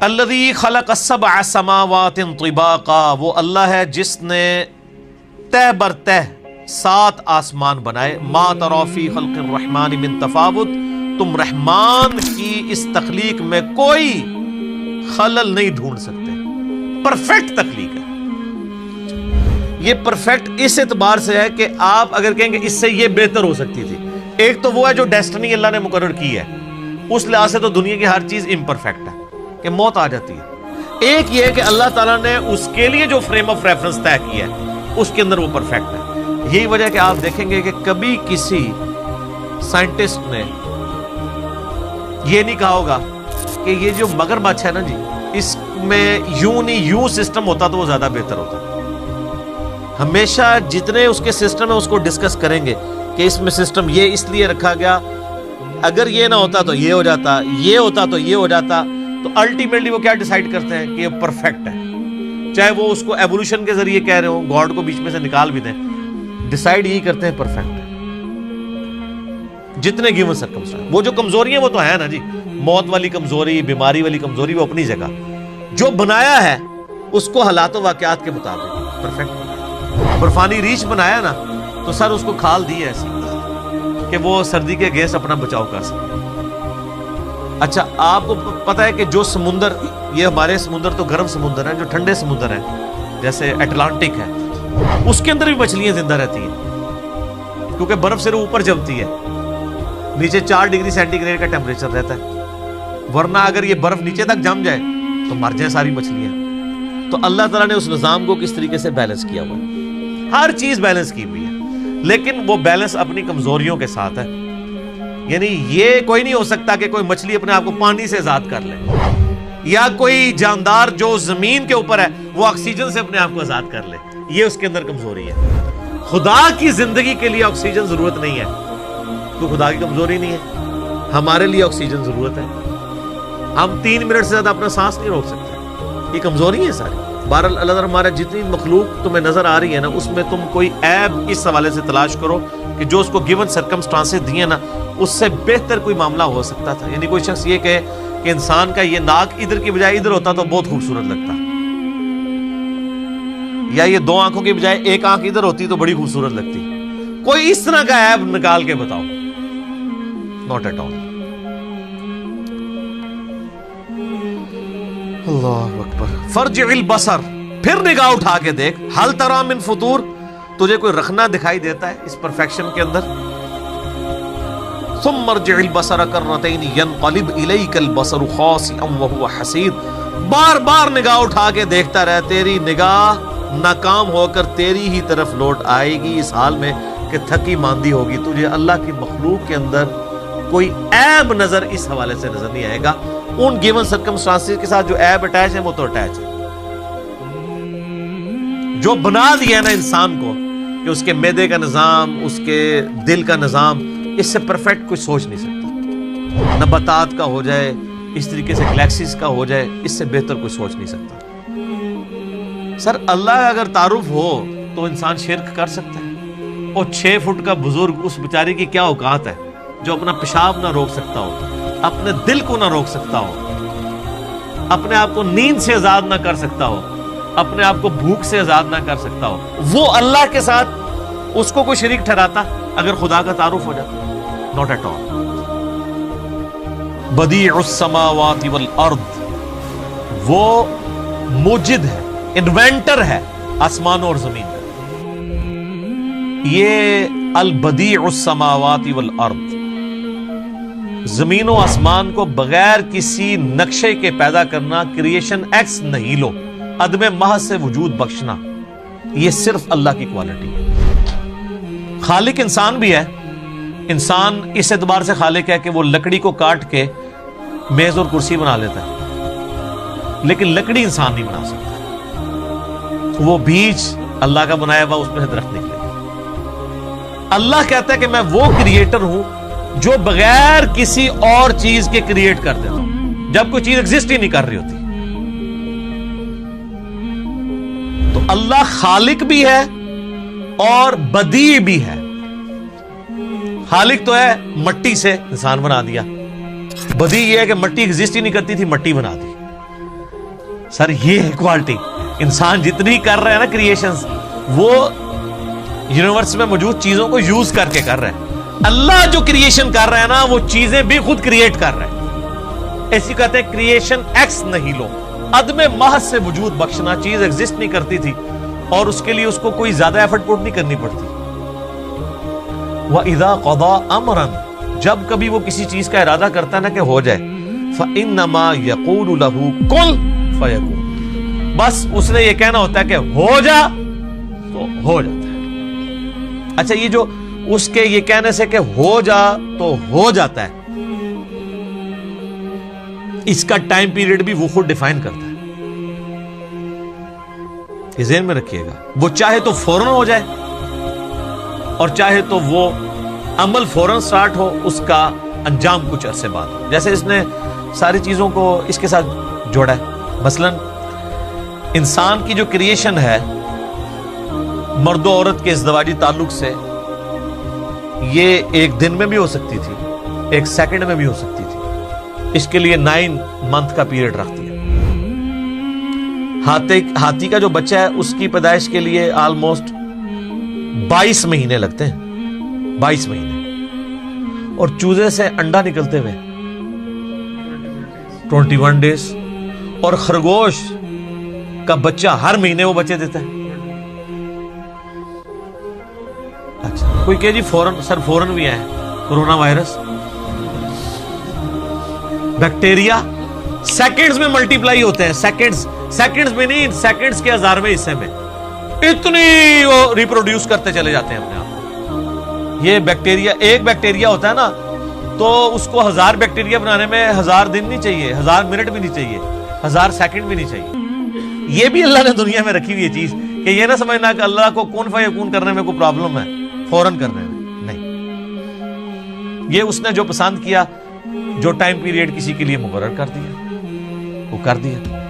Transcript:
الذی خلق السبع سماوات طباقا، وہ اللہ ہے جس نے تہ بر تہ 7 آسمان بنائے. ما تری فی خلق الرحمن من تفاوت، تم رحمان کی اس تخلیق میں کوئی خلل نہیں ڈھونڈ سکتے. پرفیکٹ تخلیق ہے. یہ پرفیکٹ اس اعتبار سے ہے کہ آپ اگر کہیں گے اس سے یہ بہتر ہو سکتی تھی. ایک تو وہ ہے جو ڈیسٹنی اللہ نے مقرر کی ہے، اس لحاظ سے تو دنیا کی ہر چیز امپرفیکٹ ہے کہ موت آ جاتی ہے. ایک یہ ہے کہ اللہ تعالیٰ نے اس کے لیے جو فریم آف ریفرنس طے کیا ہے اس کے اندر وہ پرفیکٹ ہے. یہی وجہ ہے کہ آپ دیکھیں گے کہ کبھی کسی سائنٹسٹ نے یہ نہیں کہا ہوگا کہ یہ جو مگرمچھ ہے نا جی، اس میں یوں نہیں یوں سسٹم ہوتا تو وہ زیادہ بہتر ہوتا. ہمیشہ جتنے اس کے سسٹم ہے اس کو ڈسکس کریں گے کہ اس میں سسٹم یہ اس لیے رکھا گیا، اگر یہ نہ ہوتا تو یہ ہو جاتا، یہ ہوتا تو یہ ہو جاتا. تو الٹیمیٹلی وہ کیا ڈیسائیڈ کرتے ہیں کہ یہ پرفیکٹ ہے. چاہے وہ اس کو ایوولوشن کے ذریعے کہہ رہے ہوں، گاڈ کو بیچ میں سے نکال بھی دیں، ڈیسائیڈ یہی کرتے ہیں پرفیکٹ ہے. جتنے گیون سرکمسٹانس، وہ جو کمزوری ہیں وہ تو ہے نا جی، موت والی کمزوری، بیماری والی کمزوری، وہ اپنی جگہ. جو بنایا ہے اس کو حالات و واقعات کے مطابق پرفیکٹ. برفانی ریچھ بنایا نا تو سر اس کو کھال دی ہے ایسی کہ وہ سردی کے گیس اپنا بچاؤ کر سکے. اچھا آپ کو پتہ ہے کہ جو سمندر، یہ ہمارے سمندر تو گرم سمندر ہیں، جو ٹھنڈے سمندر ہیں جیسے اٹلانٹک ہے، اس کے اندر بھی مچھلیاں زندہ رہتی ہیں کیونکہ برف صرف اوپر جمتی ہے، نیچے 4 ڈگری سینٹی گریڈ کا ٹیمپریچر رہتا ہے. ورنہ اگر یہ برف نیچے تک جم جائے تو مر جائیں ساری مچھلیاں. تو اللہ تعالیٰ نے اس نظام کو کس طریقے سے بیلنس کیا ہوا ہے. ہر چیز بیلنس کی ہوئی ہے، لیکن وہ بیلنس اپنی کمزوریوں کے ساتھ ہے. یعنی یہ کوئی نہیں ہو سکتا کہ کوئی مچھلی اپنے آپ کو پانی سے آزاد کر لے، یا کوئی جاندار جو زمین کے اوپر ہے وہ آکسیجن سے اپنے آپ کو آزاد کر لے. یہ اس کے اندر کمزوری ہے. خدا کی زندگی کے لیے آکسیجن ضرورت نہیں ہے تو خدا کی کمزوری نہیں ہے. ہمارے لیے آکسیجن ضرورت ہے. ہم 3 منٹ سے زیادہ اپنا سانس نہیں روک سکتے. یہ کمزوری ہے ساری. بہرحال اللہ تعالیٰ ہمارا جتنی مخلوق تمہیں نظر آ رہی ہے نا، اس میں تم کوئی عیب اس حوالے سے تلاش کرو کہ جو اس کو گیون سرکمسٹانسز دیے نا اس سے بہتر کوئی معاملہ ہو سکتا تھا. یعنی کوئی شخص یہ کہے کہ انسان کا یہ ناک ادھر کی بجائے ادھر ہوتا تو بہت خوبصورت لگتا، یا یہ 2 آنکھوں کی بجائے 1 آنکھ ادھر ہوتی تو بڑی خوبصورت لگتی. کوئی اس طرح کا عیب نکال کے بتاؤ. Not at all. اللہ اکبر. فرجع البصر، پھر نگاہ اٹھا کے دیکھ. ہل تری من فطور، تجھے کوئی رخنا دکھائی دیتا ہے اس پرفیکشن کے اندر؟ ثم ارجع البصر کرتین ينقلب الیک البصر خاسئا وهو حسیر. بار بار نگاہ اٹھا کے دیکھتا رہ، تیری نگاہ ناکام ہو کر تیری ہی طرف لوٹ آئے گی اس حال میں کہ تھکی ماندی ہوگی. تجھے اللہ کی مخلوق کے اندر کوئی عیب نظر اس حوالے سے نظر نہیں آئے گا. ان گیون سرکمسٹانسز کے ساتھ جو عیب اٹیچ ہے وہ تو اٹیچ ہے. جو بنا دیا ہے نا انسان کو کہ اس کے معدے کا نظام، اس کے دل کا نظام، اس سے پرفیکٹ کوئی سوچ نہیں سکتا. نباتات کا ہو جائے، اس طریقے سے گلیکسیز کا ہو جائے، اس سے بہتر کوئی سوچ نہیں سکتا. سر اللہ کا اگر تعارف ہو تو انسان شرک کر سکتا ہے. اور 6 فٹ کا بزرگ، اس بیچارے کی کیا اوقات ہے جو اپنا پیشاب نہ روک سکتا ہو، اپنے دل کو نہ روک سکتا ہو، اپنے آپ کو نیند سے آزاد نہ کر سکتا ہو، اپنے آپ کو بھوک سے آزاد نہ کر سکتا ہو. وہ اللہ کے ساتھ اس کو کوئی شریک ٹھہراتا اگر خدا کا تعارف ہو جاتا؟ Not at all. بدیع السماوات والارض، وہ موجد ہے، انوینٹر ہے آسمانوں اور زمین کا. یہ البدیع السماوات والارض، زمین و آسمان کو بغیر کسی نقشے کے پیدا کرنا، کریشن ایکس نہیلو، عدم محض سے وجود بخشنا، یہ صرف اللہ کی کوالٹی ہے. خالق انسان بھی ہے. انسان اس اعتبار سے خالق ہے کہ وہ لکڑی کو کاٹ کے میز اور کرسی بنا لیتا ہے، لیکن لکڑی انسان نہیں بنا سکتا. وہ بیج اللہ کا بنایا ہوا، اس میں سے درخت نکلے. اللہ کہتا ہے کہ میں وہ کریٹر ہوں جو بغیر کسی اور چیز کے کریٹ کر دیتا ہوں جب کوئی چیز ایگزسٹ ہی نہیں کر رہی ہوتی. تو اللہ خالق بھی ہے اور بدیع بھی ہے. خالق تو ہے، مٹی سے انسان بنا دیا. بدیع یہ ہے کہ مٹی ایگزسٹ ہی نہیں کرتی تھی، مٹی بنا دی. سر یہ ہے کوالٹی. انسان جتنی کر رہے ہیں نا کریشنز، وہ یونیورس میں موجود چیزوں کو یوز کر کے کر رہے ہیں. اللہ جو کریشن کر رہے ہیں نا، وہ چیزیں بھی خود کریٹ کر رہے ہیں. ایسی کہتے ہیں کریشن ایکس نہیں لو، عدم محض سے وجود بخشنا. چیز ایگزسٹ نہیں کرتی تھی اور اس کے لیے اس کو کوئی زیادہ ایفرٹ پٹ نہیں کرنی پڑتی. وَإِذَا قَضَى أَمْرًا، جب کبھی وہ کسی چیز کا ارادہ کرتا ہے نا کہ ہو جائے، فَإِنَّمَا يَقُولُ لَهُ كُن فَيَكُونُ، بس اس نے یہ کہنا ہوتا ہے کہ ہو جا تو ہو جاتا ہے. اچھا، یہ جو اس کے یہ کہنے سے کہ ہو جا تو ہو جاتا ہے، اس کا ٹائم پیریڈ بھی وہ خود ڈیفائن کرتا ہے. یہ ذہن میں رکھیے گا. وہ چاہے تو فوراً ہو جائے اور چاہے تو وہ عمل فوراً سٹارٹ ہو، اس کا انجام کچھ عرصے بعد. جیسے اس نے ساری چیزوں کو اس کے ساتھ جوڑا ہے. مثلا انسان کی جو کریشن ہے مرد و عورت کے ازدواجی تعلق سے، یہ ایک دن میں بھی ہو سکتی تھی، ایک سیکنڈ میں بھی ہو سکتی تھی. اس کے لیے 9 منتھ کا پیریڈ رکھ دیا. ہاتھی کا جو بچہ ہے اس کی پیدائش کے لیے آلموسٹ 22 مہینے لگتے ہیں، 22 مہینے. اور چوزے سے انڈا نکلتے ہوئے 21 ڈیز. اور خرگوش کا بچہ ہر مہینے وہ بچے دیتا ہے. اچھا، کوئی کہ جی فوراً، سر فوراً بھی آئے کورونا وائرس. بیکٹیریا سیکنڈز میں ملٹیپلائی ہوتے ہیں، سیکنڈز میں نہیں، سیکنڈز کے 1000ویں حصے میں اتنی وہ ریپروڈیوس کرتے چلے جاتے ہیں اپنے آپ. یہ بیکٹیریا، ایک بیکٹیریا ہوتا ہے نا، تو اس کو 1000 بیکٹیریا بنانے میں 1000 دن نہیں چاہیے، 1000 منٹ بھی نہیں چاہیے، 1000 سیکنڈ بھی نہیں چاہیے. یہ بھی اللہ نے دنیا میں رکھی ہوئی ہے چیز، کہ یہ نہ سمجھنا کہ اللہ کو کون فیکون کرنے میں کوئی پرابلم ہے، فوراً کرنے میں نہیں. یہ اس نے جو پسند کیا، جو ٹائم پیریڈ کسی کے لیے مقرر کر دیا، وہ کر دیا.